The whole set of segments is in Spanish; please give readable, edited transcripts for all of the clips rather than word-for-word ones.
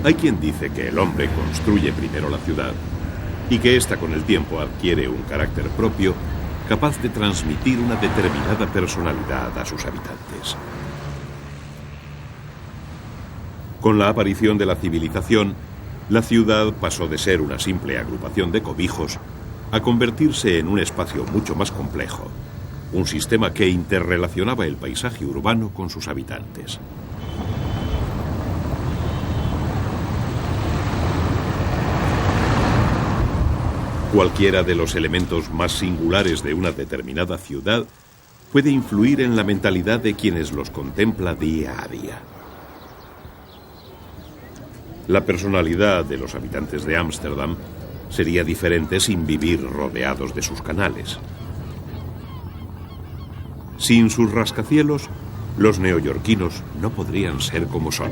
Hay quien dice que el hombre construye primero la ciudad y que ésta con el tiempo adquiere un carácter propio capaz de transmitir una determinada personalidad a sus habitantes. Con la aparición de la civilización, la ciudad pasó de ser una simple agrupación de cobijos a convertirse en un espacio mucho más complejo, un sistema que interrelacionaba el paisaje urbano con sus habitantes. Cualquiera de los elementos más singulares de una determinada ciudad puede influir en la mentalidad de quienes los contempla día a día. La personalidad de los habitantes de Ámsterdam sería diferente sin vivir rodeados de sus canales. Sin sus rascacielos, los neoyorquinos no podrían ser como son.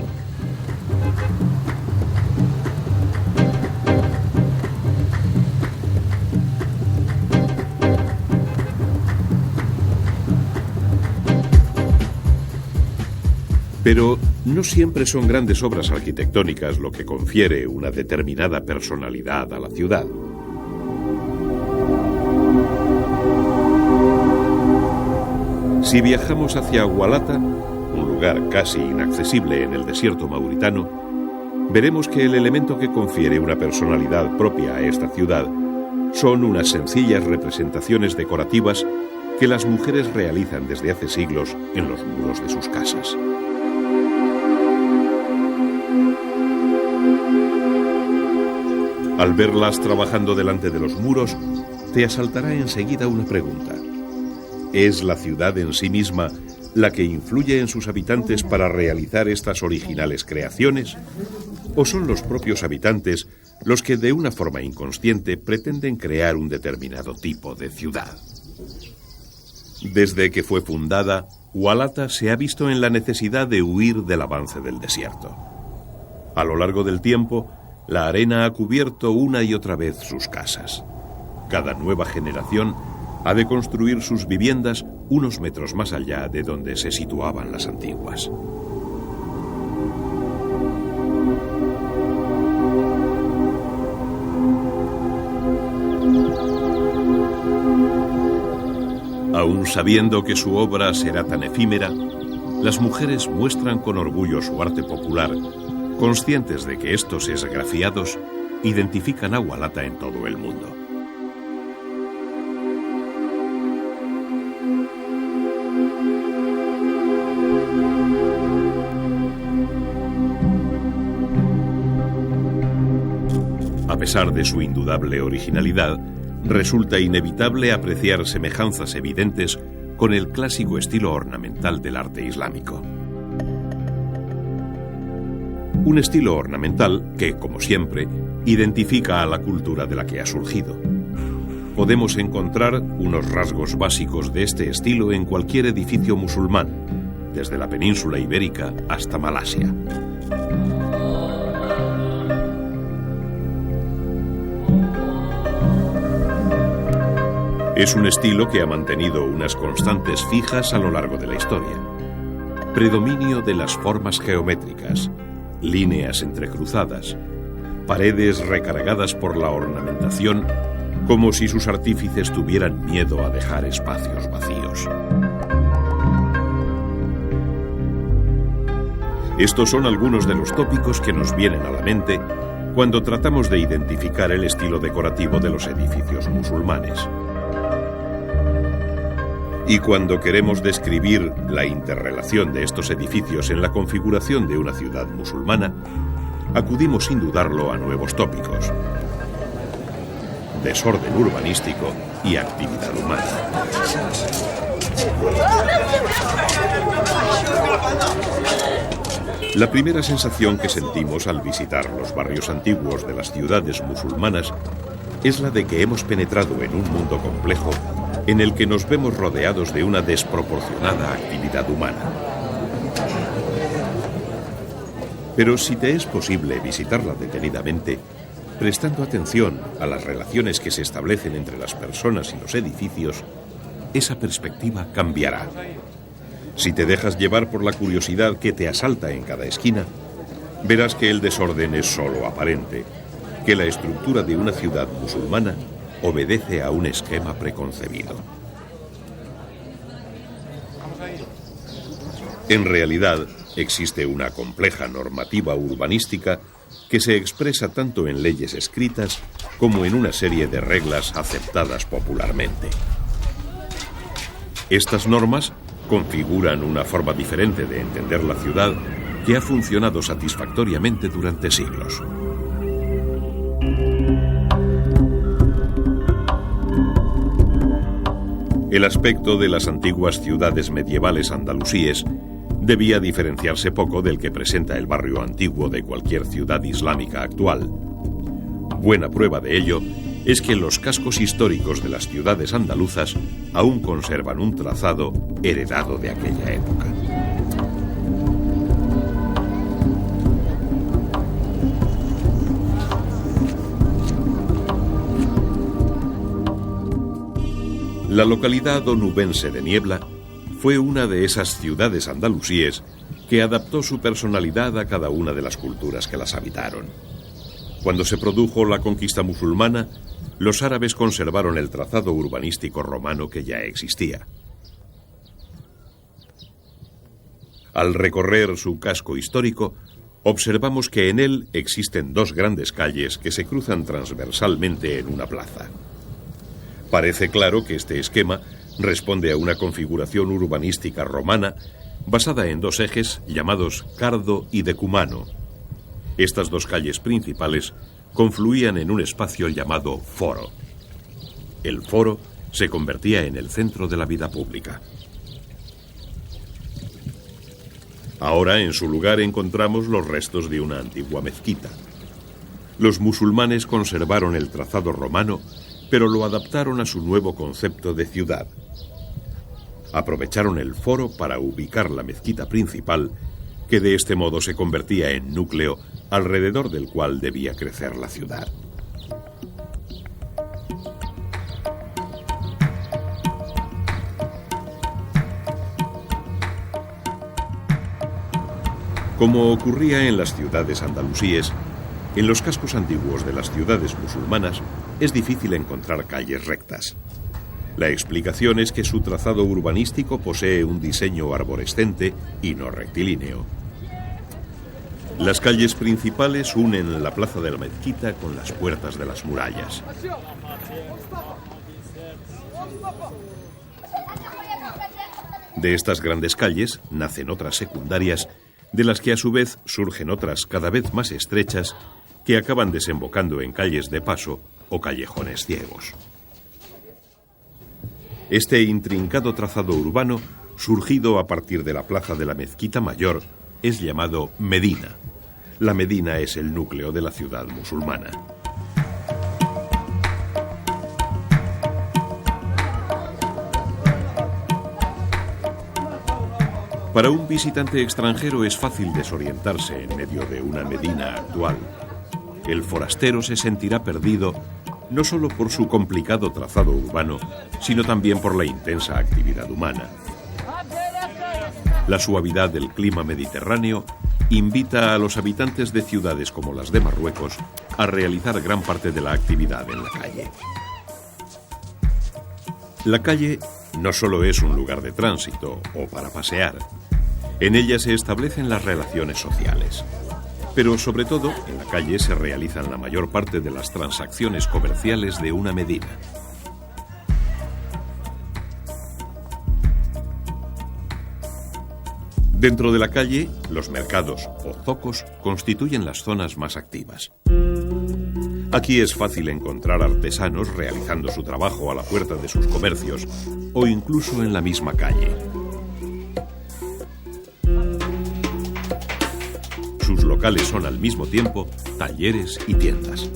Pero no siempre son grandes obras arquitectónicas lo que confiere una determinada personalidad a la ciudad. Si viajamos hacia Hualata, un lugar casi inaccesible en el desierto mauritano, veremos que el elemento que confiere una personalidad propia a esta ciudad son unas sencillas representaciones decorativas que las mujeres realizan desde hace siglos en los muros de sus casas. Al verlas trabajando delante de los muros, te asaltará enseguida una pregunta. ¿Es la ciudad en sí misma la que influye en sus habitantes para realizar estas originales creaciones? ¿O son los propios habitantes los que de una forma inconsciente pretenden crear un determinado tipo de ciudad? Desde que fue fundada, Hualata se ha visto en la necesidad de huir del avance del desierto. A lo largo del tiempo, la arena ha cubierto una y otra vez sus casas. Cada nueva generación ha de construir sus viviendas unos metros más allá de donde se situaban las antiguas. Aún sabiendo que su obra será tan efímera, las mujeres muestran con orgullo su arte popular, conscientes de que estos esgrafiados identifican a Hualata en todo el mundo. A pesar de su indudable originalidad, resulta inevitable apreciar semejanzas evidentes con el clásico estilo ornamental del arte islámico. Un estilo ornamental que, como siempre, identifica a la cultura de la que ha surgido. Podemos encontrar unos rasgos básicos de este estilo en cualquier edificio musulmán, desde la península ibérica hasta Malasia. Es un estilo que ha mantenido unas constantes fijas a lo largo de la historia. Predominio de las formas geométricas, líneas entrecruzadas, paredes recargadas por la ornamentación, como si sus artífices tuvieran miedo a dejar espacios vacíos. Estos son algunos de los tópicos que nos vienen a la mente cuando tratamos de identificar el estilo decorativo de los edificios musulmanes. Y cuando queremos describir la interrelación de estos edificios en la configuración de una ciudad musulmana, acudimos sin dudarlo a nuevos tópicos: desorden urbanístico y actividad humana. La primera sensación que sentimos al visitar los barrios antiguos de las ciudades musulmanas es la de que hemos penetrado en un mundo complejo en el que nos vemos rodeados de una desproporcionada actividad humana. Pero si te es posible visitarla detenidamente, prestando atención a las relaciones que se establecen entre las personas y los edificios, esa perspectiva cambiará. Si te dejas llevar por la curiosidad que te asalta en cada esquina, verás que el desorden es solo aparente, que la estructura de una ciudad musulmana obedece a un esquema preconcebido. En realidad, existe una compleja normativa urbanística que se expresa tanto en leyes escritas como en una serie de reglas aceptadas popularmente. Estas normas configuran una forma diferente de entender la ciudad que ha funcionado satisfactoriamente durante siglos. El aspecto de las antiguas ciudades medievales andalusíes debía diferenciarse poco del que presenta el barrio antiguo de cualquier ciudad islámica actual. Buena prueba de ello es que los cascos históricos de las ciudades andaluzas aún conservan un trazado heredado de aquella época. La localidad onubense de Niebla fue una de esas ciudades andalusíes que adaptó su personalidad a cada una de las culturas que las habitaron. Cuando se produjo la conquista musulmana, los árabes conservaron el trazado urbanístico romano que ya existía. Al recorrer su casco histórico, observamos que en él existen dos grandes calles que se cruzan transversalmente en una plaza. Parece claro que este esquema responde a una configuración urbanística romana basada en dos ejes llamados Cardo y Decumano. Estas dos calles principales confluían en un espacio llamado Foro. El Foro se convertía en el centro de la vida pública. Ahora en su lugar encontramos los restos de una antigua mezquita. Los musulmanes conservaron el trazado romano, pero lo adaptaron a su nuevo concepto de ciudad. Aprovecharon el foro para ubicar la mezquita principal, que de este modo se convertía en núcleo alrededor del cual debía crecer la ciudad. Como ocurría en las ciudades andalusíes, en los cascos antiguos de las ciudades musulmanas es difícil encontrar calles rectas. La explicación es que su trazado urbanístico posee un diseño arborescente y no rectilíneo. Las calles principales unen la plaza de la mezquita con las puertas de las murallas. De estas grandes calles nacen otras secundarias, de las que a su vez surgen otras cada vez más estrechas que acaban desembocando en calles de paso o callejones ciegos. Este intrincado trazado urbano, surgido a partir de la plaza de la Mezquita Mayor, es llamado Medina. La Medina es el núcleo de la ciudad musulmana. Para un visitante extranjero es fácil desorientarse en medio de una Medina actual. El forastero se sentirá perdido no solo por su complicado trazado urbano, sino también por la intensa actividad humana. La suavidad del clima mediterráneo invita a los habitantes de ciudades como las de Marruecos a realizar gran parte de la actividad en la calle. La calle no solo es un lugar de tránsito o para pasear. En ella se establecen las relaciones sociales. Pero sobre todo, en la calle se realizan la mayor parte de las transacciones comerciales de una medina. Dentro de la calle, los mercados o zocos constituyen las zonas más activas. Aquí es fácil encontrar artesanos realizando su trabajo a la puerta de sus comercios o incluso en la misma calle. Sus locales son al mismo tiempo talleres y tiendas.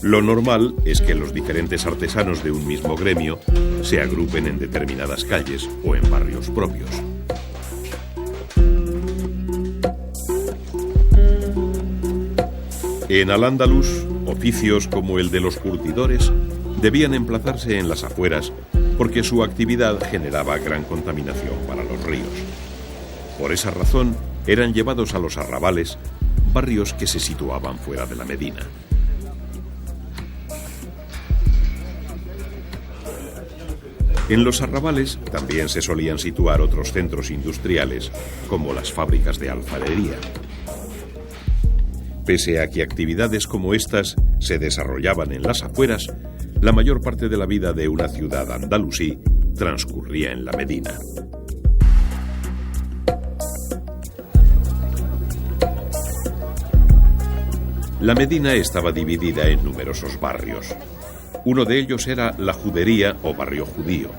Lo normal es que los diferentes artesanos de un mismo gremio se agrupen en determinadas calles o en barrios propios. En Al-Ándalus, oficios como el de los curtidores debían emplazarse en las afueras porque su actividad generaba gran contaminación para los ríos. Por esa razón, eran llevados a los arrabales, barrios que se situaban fuera de la Medina. En los arrabales también se solían situar otros centros industriales, como las fábricas de alfarería. Pese a que actividades como estas se desarrollaban en las afueras, la mayor parte de la vida de una ciudad andalusí transcurría en la Medina. La Medina estaba dividida en numerosos barrios. Uno de ellos era la Judería o barrio judío.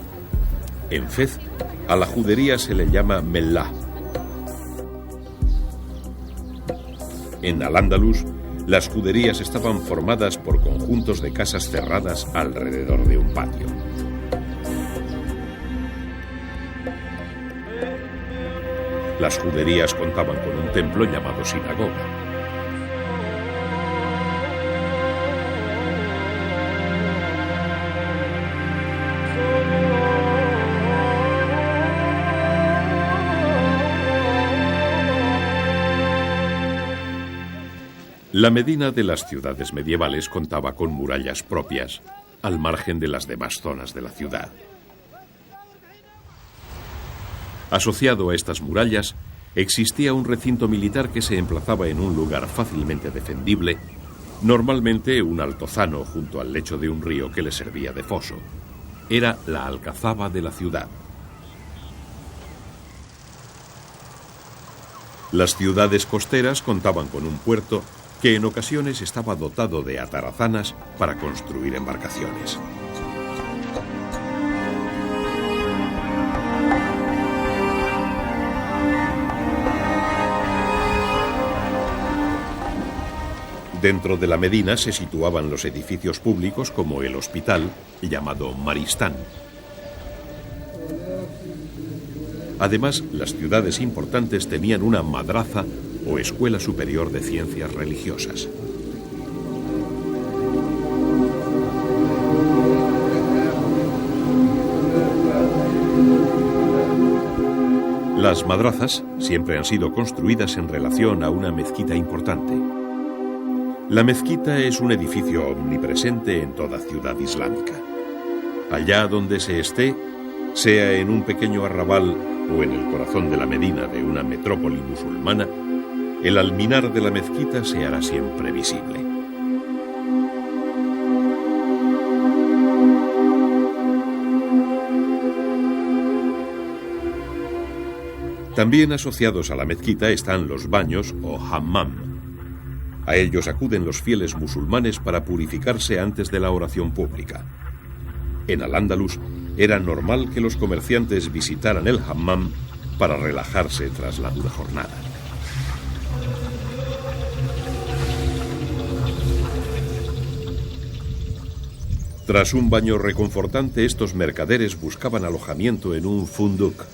En Fez, a la judería se le llama Mellah. En Al-Ándalus, las juderías estaban formadas por conjuntos de casas cerradas alrededor de un patio. Las juderías contaban con un templo llamado sinagoga. La Medina de las ciudades medievales contaba con murallas propias, al margen de las demás zonas de la ciudad. Asociado a estas murallas, existía un recinto militar que se emplazaba en un lugar fácilmente defendible, normalmente un altozano junto al lecho de un río que le servía de foso. Era la alcazaba de la ciudad. Las ciudades costeras contaban con un puerto que en ocasiones estaba dotado de atarazanas para construir embarcaciones. Dentro de la Medina se situaban los edificios públicos como el hospital, llamado Maristán. Además, las ciudades importantes tenían una madraza o escuela superior de ciencias religiosas. Las madrazas siempre han sido construidas en relación a una mezquita importante. La mezquita es un edificio omnipresente en toda ciudad islámica. Allá donde se esté, sea en un pequeño arrabal o en el corazón de la Medina de una metrópoli musulmana, el alminar de la mezquita se hará siempre visible. También asociados a la mezquita están los baños o hammam. A ellos acuden los fieles musulmanes para purificarse antes de la oración pública. En Al-Ándalus era normal que los comerciantes visitaran el hammam para relajarse tras la dura jornada. Tras un baño reconfortante, estos mercaderes buscaban alojamiento en un funduk.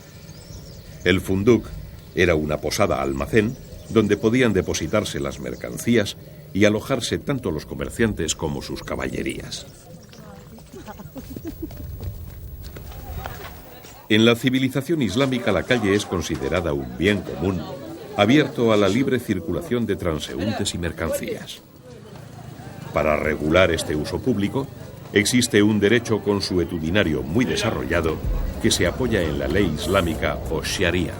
El funduk era una posada almacén donde podían depositarse las mercancías y alojarse tanto los comerciantes como sus caballerías. En la civilización islámica, la calle es considerada un bien común, abierto a la libre circulación de transeúntes y mercancías. Para regular este uso público, existe un derecho consuetudinario muy desarrollado que se apoya en la ley islámica o sharia.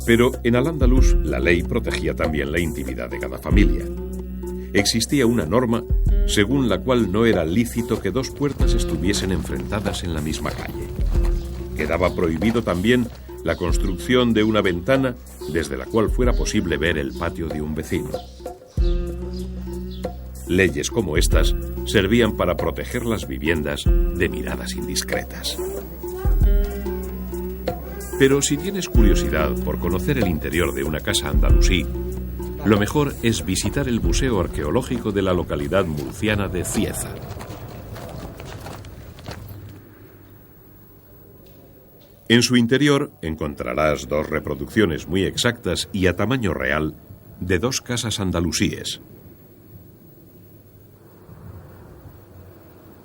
Pero en Al-Ándalus la ley protegía también la intimidad de cada familia. Existía una norma según la cual no era lícito que dos puertas estuviesen enfrentadas en la misma calle. Quedaba prohibido también la construcción de una ventana desde la cual fuera posible ver el patio de un vecino. Leyes como estas servían para proteger las viviendas de miradas indiscretas. Pero si tienes curiosidad por conocer el interior de una casa andalusí, lo mejor es visitar el Museo Arqueológico de la localidad murciana de Cieza. En su interior encontrarás dos reproducciones muy exactas y a tamaño real de dos casas andalusíes.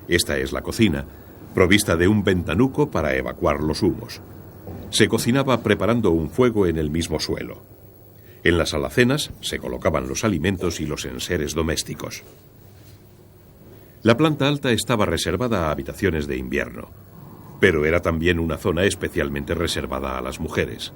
Esta es la cocina, provista de un ventanuco para evacuar los humos. Se cocinaba preparando un fuego en el mismo suelo. En las alacenas se colocaban los alimentos y los enseres domésticos. La planta alta estaba reservada a habitaciones de invierno, pero era también una zona especialmente reservada a las mujeres.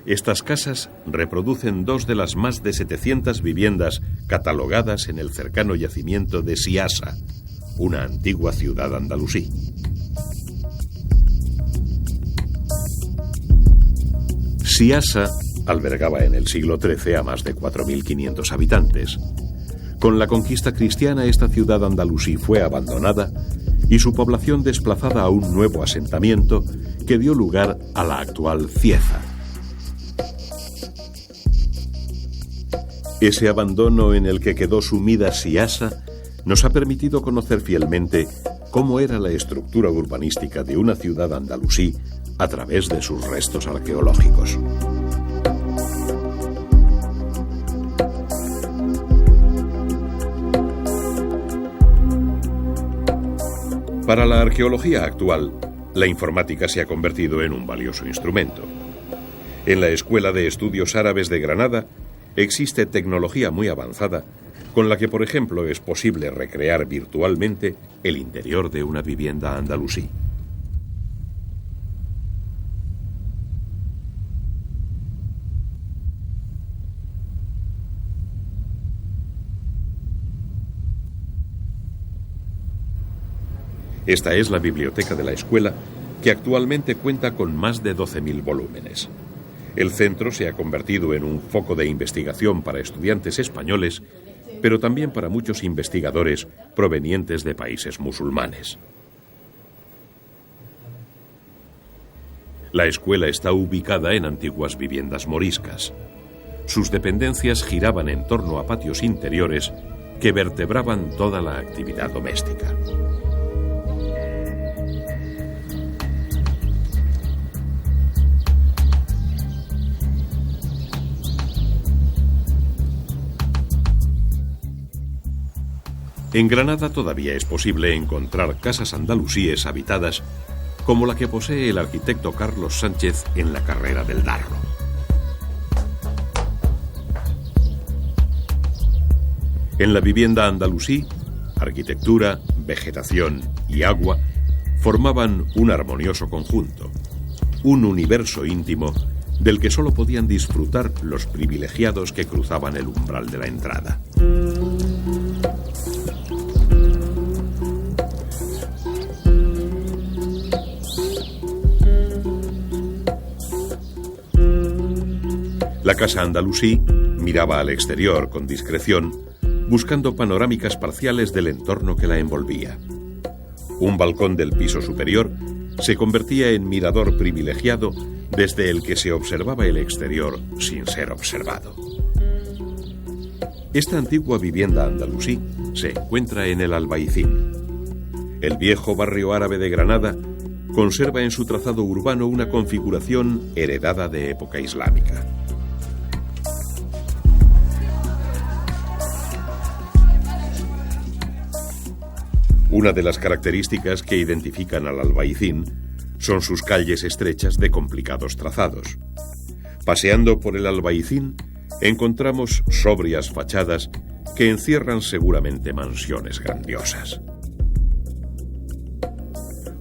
Estas casas reproducen dos de las más de 700 viviendas catalogadas en el cercano yacimiento de Siasa, una antigua ciudad andalusí. Siasa albergaba en el siglo XIII a más de 4.500 habitantes. Con la conquista cristiana, esta ciudad andalusí fue abandonada y su población desplazada a un nuevo asentamiento que dio lugar a la actual Cieza. Ese abandono en el que quedó sumida Siasa nos ha permitido conocer fielmente cómo era la estructura urbanística de una ciudad andalusí a través de sus restos arqueológicos. Para la arqueología actual, la informática se ha convertido en un valioso instrumento. En la Escuela de Estudios Árabes de Granada existe tecnología muy avanzada con la que, por ejemplo, es posible recrear virtualmente el interior de una vivienda andalusí. Esta es la biblioteca de la escuela, que actualmente cuenta con más de 12.000 volúmenes. El centro se ha convertido en un foco de investigación para estudiantes españoles, pero también para muchos investigadores provenientes de países musulmanes. La escuela está ubicada en antiguas viviendas moriscas. Sus dependencias giraban en torno a patios interiores que vertebraban toda la actividad doméstica. En Granada todavía es posible encontrar casas andalusíes habitadas como la que posee el arquitecto Carlos Sánchez en la Carrera del Darro. En la vivienda andalusí, arquitectura, vegetación y agua formaban un armonioso conjunto, un universo íntimo del que solo podían disfrutar los privilegiados que cruzaban el umbral de la entrada. La casa andalusí miraba al exterior con discreción, buscando panorámicas parciales del entorno que la envolvía. Un balcón del piso superior se convertía en mirador privilegiado desde el que se observaba el exterior sin ser observado. Esta antigua vivienda andalusí se encuentra en el Albaicín. El viejo barrio árabe de Granada conserva en su trazado urbano una configuración heredada de época islámica. Una de las características que identifican al Albaicín son sus calles estrechas de complicados trazados. Paseando por el Albaicín, encontramos sobrias fachadas que encierran seguramente mansiones grandiosas.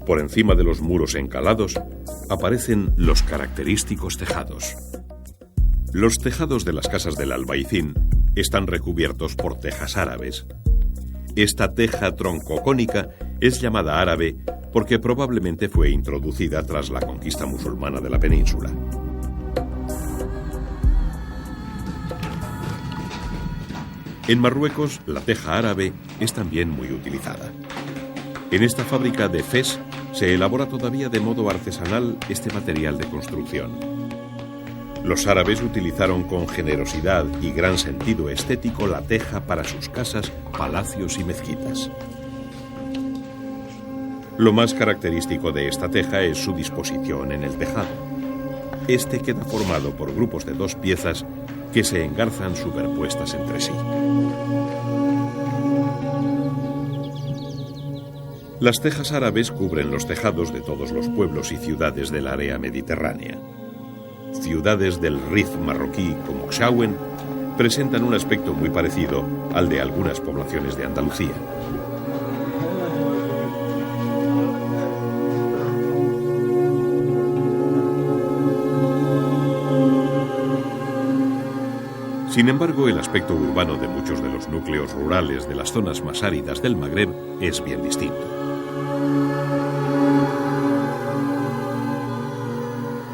Por encima de los muros encalados aparecen los característicos tejados. Los tejados de las casas del Albaicín están recubiertos por tejas árabes. Esta teja troncocónica es llamada árabe porque probablemente fue introducida tras la conquista musulmana de la península. En Marruecos, la teja árabe es también muy utilizada. En esta fábrica de Fez se elabora todavía de modo artesanal este material de construcción. Los árabes utilizaron con generosidad y gran sentido estético la teja para sus casas, palacios y mezquitas. Lo más característico de esta teja es su disposición en el tejado. Este queda formado por grupos de 2 piezas que se engarzan superpuestas entre sí. Las tejas árabes cubren los tejados de todos los pueblos y ciudades del área mediterránea. Ciudades del Rif marroquí como Kshawen presentan un aspecto muy parecido al de algunas poblaciones de Andalucía. Sin embargo, el aspecto urbano de muchos de los núcleos rurales de las zonas más áridas del Magreb es bien distinto.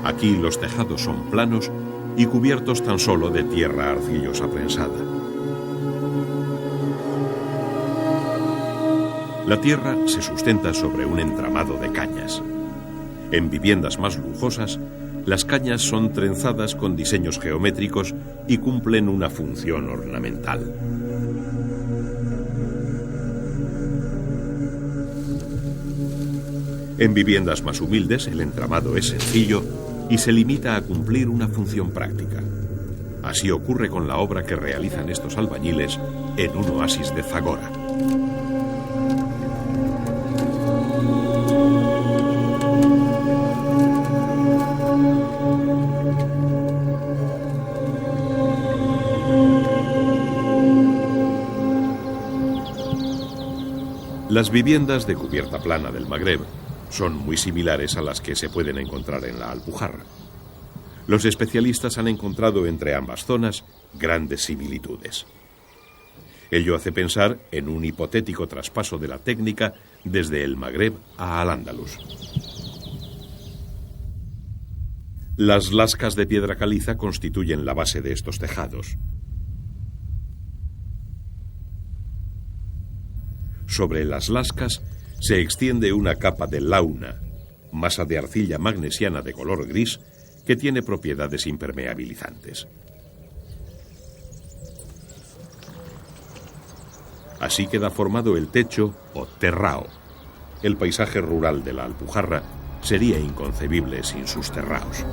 Aquí los tejados son planos y cubiertos tan solo de tierra arcillosa prensada. La tierra se sustenta sobre un entramado de cañas. En viviendas más lujosas, las cañas son trenzadas con diseños geométricos y cumplen una función ornamental. En viviendas más humildes, el entramado es sencillo y se limita a cumplir una función práctica. Así ocurre con la obra que realizan estos albañiles en un oasis de Zagora. Las viviendas de cubierta plana del Magreb son muy similares a las que se pueden encontrar en la Alpujarra. Los especialistas han encontrado entre ambas zonas grandes similitudes. Ello hace pensar en un hipotético traspaso de la técnica desde el Magreb a Al-Ándalus. Las lascas de piedra caliza constituyen la base de estos tejados. Sobre las lascas se extiende una capa de launa, masa de arcilla magnesiana de color gris que tiene propiedades impermeabilizantes. Así queda formado el techo o terrao. El paisaje rural de la Alpujarra sería inconcebible sin sus terraos.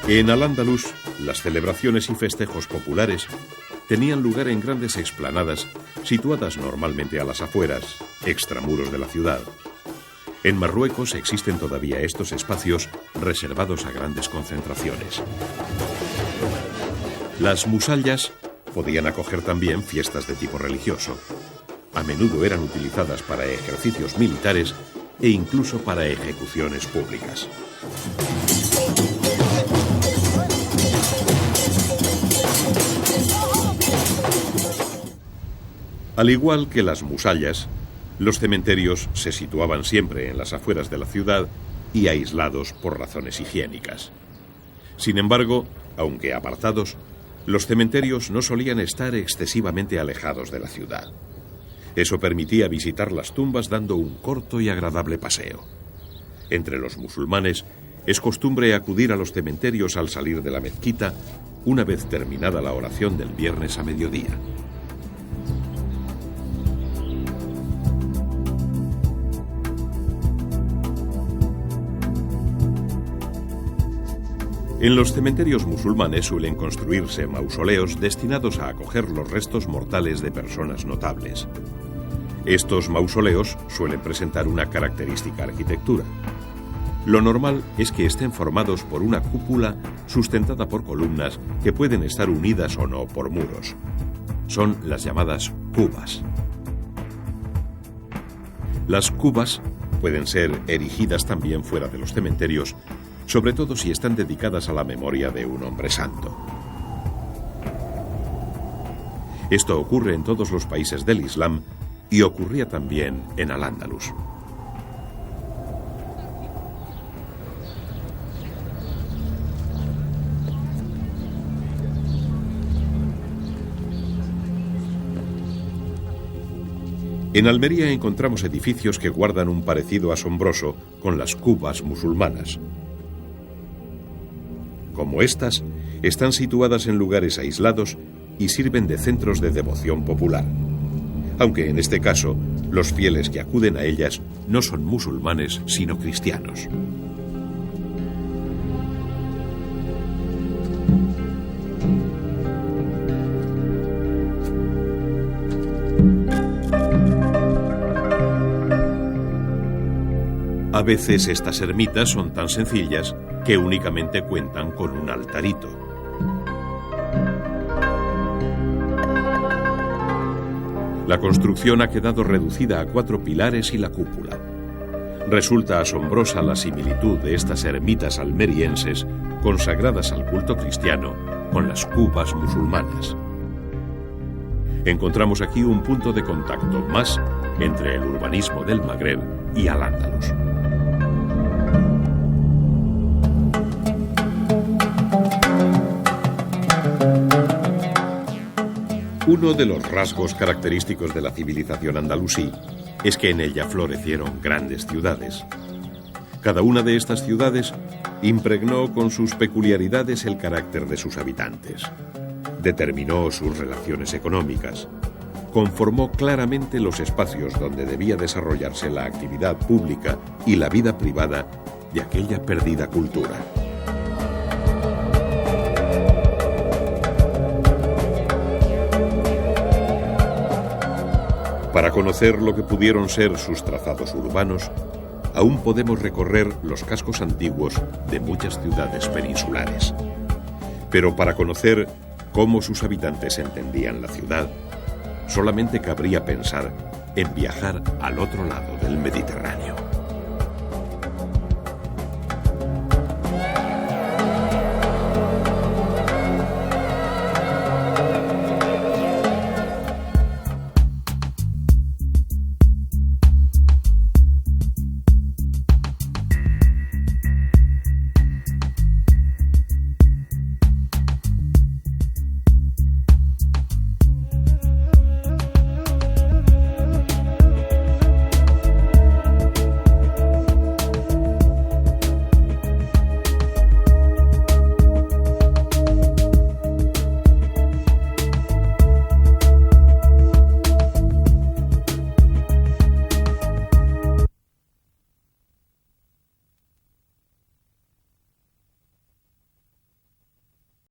En Al-Ándalus, las celebraciones y festejos populares tenían lugar en grandes explanadas situadas normalmente a las afueras, extramuros de la ciudad. En Marruecos existen todavía estos espacios reservados a grandes concentraciones. Las musallas podían acoger también fiestas de tipo religioso. A menudo eran utilizadas para ejercicios militares e incluso para ejecuciones públicas. Al igual que las musallas, los cementerios se situaban siempre en las afueras de la ciudad y aislados por razones higiénicas. Sin embargo, aunque apartados, los cementerios no solían estar excesivamente alejados de la ciudad. Eso permitía visitar las tumbas dando un corto y agradable paseo. Entre los musulmanes es costumbre acudir a los cementerios al salir de la mezquita una vez terminada la oración del viernes a mediodía. En los cementerios musulmanes suelen construirse mausoleos destinados a acoger los restos mortales de personas notables. Estos mausoleos suelen presentar una característica arquitectura. Lo normal es que estén formados por una cúpula sustentada por columnas que pueden estar unidas o no por muros. Son las llamadas cubas. Las cubas pueden ser erigidas también fuera de los cementerios, sobre todo si están dedicadas a la memoria de un hombre santo. Esto ocurre en todos los países del Islam y ocurría también en Al-Ándalus. En Almería encontramos edificios que guardan un parecido asombroso con las cubas musulmanas. Como estas, Están situadas en lugares aislados y sirven de centros de devoción popular. Aunque en este caso, los fieles que acuden a ellas no son musulmanes, sino cristianos. A veces estas ermitas son tan sencillas que únicamente cuentan con un altarito. La construcción ha quedado reducida a 4 pilares y la cúpula. Resulta asombrosa la similitud de estas ermitas almerienses consagradas al culto cristiano con las cubas musulmanas. Encontramos aquí un punto de contacto más entre el urbanismo del Magreb y Al-Ándalus. Uno de los rasgos característicos de la civilización andalusí es que en ella florecieron grandes ciudades. Cada una de estas ciudades impregnó con sus peculiaridades el carácter de sus habitantes, determinó sus relaciones económicas, conformó claramente los espacios donde debía desarrollarse la actividad pública y la vida privada de aquella perdida cultura. Para conocer lo que pudieron ser sus trazados urbanos, aún podemos recorrer los cascos antiguos de muchas ciudades peninsulares. Pero para conocer cómo sus habitantes entendían la ciudad, solamente cabría pensar en viajar al otro lado del Mediterráneo.